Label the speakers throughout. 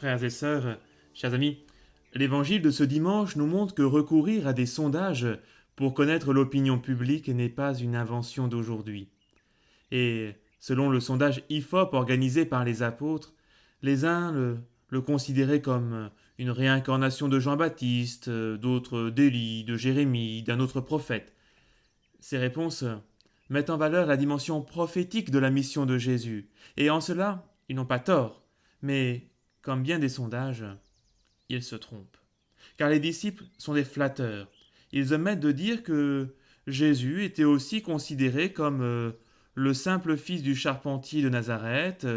Speaker 1: Frères et sœurs, chers amis, l'évangile de ce dimanche nous montre que recourir à des sondages pour connaître l'opinion publique n'est pas une invention d'aujourd'hui. Et selon le sondage IFOP organisé par les apôtres, les uns le considéraient comme une réincarnation de Jean-Baptiste, d'autres d'Élie, de Jérémie, d'un autre prophète. Ces réponses mettent en valeur la dimension prophétique de la mission de Jésus, et en cela, ils n'ont pas tort, mais, comme bien des sondages, ils se trompent. Car les disciples sont des flatteurs. Ils omettent de dire que Jésus était aussi considéré comme le simple fils du charpentier de Nazareth,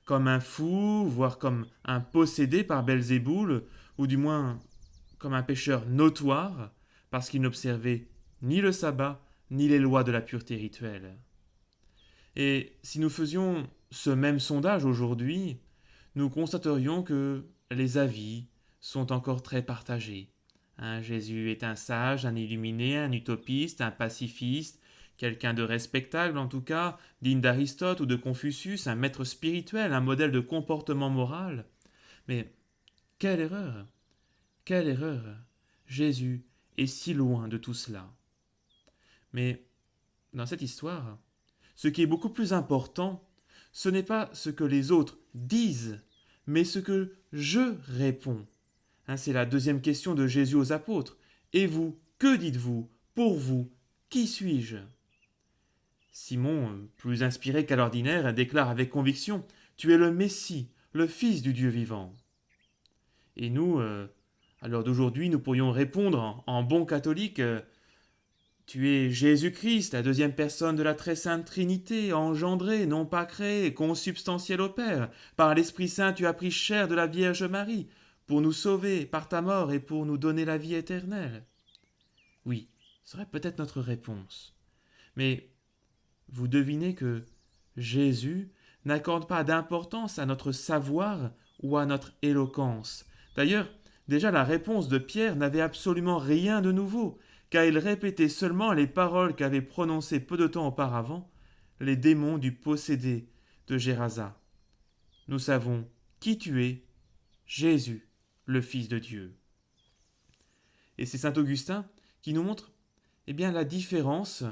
Speaker 1: comme un fou, voire comme un possédé par Belzéboul, ou du moins comme un pécheur notoire, parce qu'il n'observait ni le sabbat, ni les lois de la pureté rituelle. Et si nous faisions ce même sondage aujourd'hui, nous constaterions que les avis sont encore très partagés. Jésus est un sage, un illuminé, un utopiste, un pacifiste, quelqu'un de respectable en tout cas, digne d'Aristote ou de Confucius, un maître spirituel, un modèle de comportement moral. Mais quelle erreur! Quelle erreur! Jésus est si loin de tout cela. Mais dans cette histoire, ce qui est beaucoup plus important, ce n'est pas ce que les autres disent, mais ce que je réponds. C'est la deuxième question de Jésus aux apôtres. Et vous, que dites-vous? Pour vous, qui suis-je? Simon, plus inspiré qu'à l'ordinaire, déclare avec conviction: Tu es le Messie, le Fils du Dieu vivant. Et nous, à l'heure d'aujourd'hui, nous pourrions répondre en bon catholique: Tu es Jésus-Christ, la deuxième personne de la très sainte Trinité, engendré, non pas créé, consubstantiel au Père. Par l'Esprit Saint, tu as pris chair de la Vierge Marie, pour nous sauver par ta mort et pour nous donner la vie éternelle. Oui, ce serait peut-être notre réponse. Mais vous devinez que Jésus n'accorde pas d'importance à notre savoir ou à notre éloquence. D'ailleurs, déjà la réponse de Pierre n'avait absolument rien de nouveau, car il répétait seulement les paroles qu'avaient prononcées peu de temps auparavant les démons du possédé de Gérasa. Nous savons qui tu es, Jésus, le Fils de Dieu. Et c'est saint Augustin qui nous montre la différence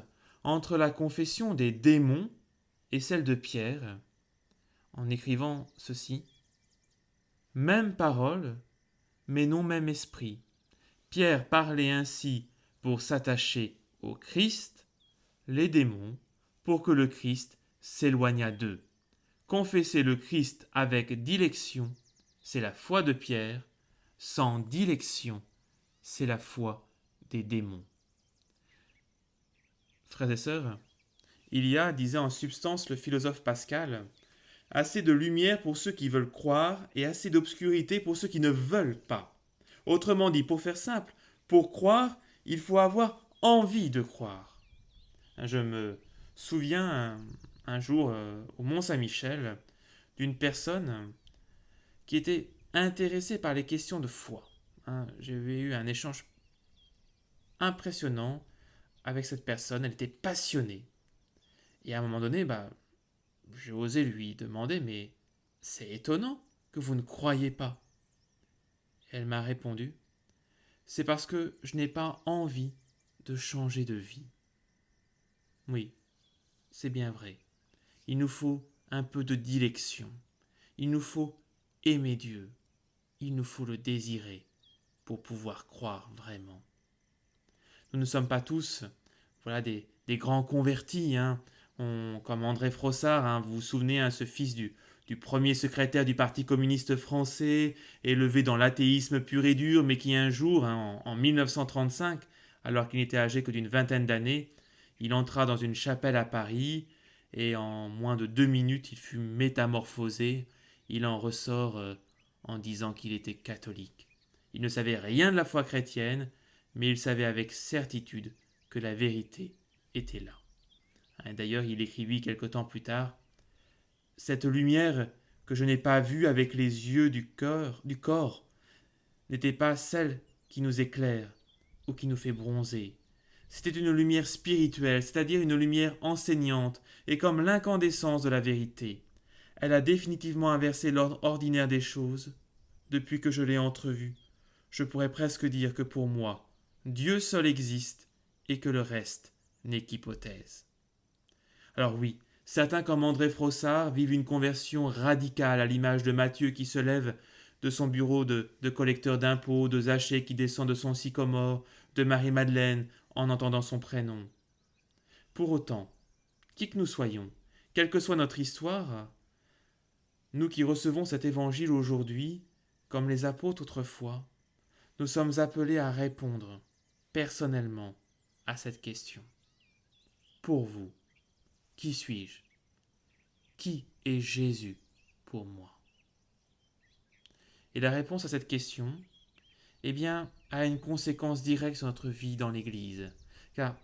Speaker 1: entre la confession des démons et celle de Pierre, en écrivant ceci: Même parole, mais non même esprit. Pierre parlait ainsi pour s'attacher au Christ, les démons pour que le Christ s'éloignât d'eux. Confesser le Christ avec dilection, c'est la foi de Pierre; sans dilection, c'est la foi des démons. Frères et sœurs, il y a, disait en substance le philosophe Pascal, assez de lumière pour ceux qui veulent croire et assez d'obscurité pour ceux qui ne veulent pas. Autrement dit, pour faire simple, pour croire, il faut avoir envie de croire. Je me souviens un jour au Mont-Saint-Michel d'une personne qui était intéressée par les questions de foi. J'avais eu un échange impressionnant avec cette personne, elle était passionnée. Et à un moment donné, j'ai osé lui demander: mais c'est étonnant que vous ne croyez pas. Elle m'a répondu: c'est parce que je n'ai pas envie de changer de vie. Oui, c'est bien vrai. Il nous faut un peu de dilection. Il nous faut aimer Dieu. Il nous faut le désirer pour pouvoir croire vraiment. Nous ne sommes pas tous des grands convertis, comme André Frossard, vous vous souvenez, ce fils du premier secrétaire du Parti communiste français, élevé dans l'athéisme pur et dur, mais qui un jour, en 1935, alors qu'il n'était âgé que d'une vingtaine d'années, il entra dans une chapelle à Paris, et en moins de 2 minutes, il fut métamorphosé. Il en ressort en disant qu'il était catholique. Il ne savait rien de la foi chrétienne, mais il savait avec certitude que la vérité était là. D'ailleurs, il écrivit quelque temps plus tard: Cette lumière que je n'ai pas vue avec les yeux du corps n'était pas celle qui nous éclaire ou qui nous fait bronzer. C'était une lumière spirituelle, c'est-à-dire une lumière enseignante et comme l'incandescence de la vérité. Elle a définitivement inversé l'ordre ordinaire des choses depuis que je l'ai entrevu. Je pourrais presque dire que pour moi, Dieu seul existe et que le reste n'est qu'hypothèse. Alors oui, certains comme André Frossard vivent une conversion radicale à l'image de Matthieu qui se lève de son bureau de collecteur d'impôts, de Zachée qui descend de son sycomore, de Marie-Madeleine en entendant son prénom. Pour autant, qui que nous soyons, quelle que soit notre histoire, nous qui recevons cet évangile aujourd'hui, comme les apôtres autrefois, nous sommes appelés à répondre personnellement à cette question. Pour vous, qui suis-je? Qui est Jésus pour moi? Et la réponse à cette question, eh bien, a une conséquence directe sur notre vie dans l'Église. Car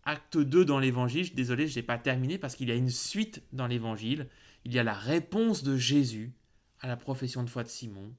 Speaker 1: acte 2 dans l'Évangile, désolé, je n'ai pas terminé parce qu'il y a une suite dans l'Évangile. Il y a la réponse de Jésus à la profession de foi de Simon.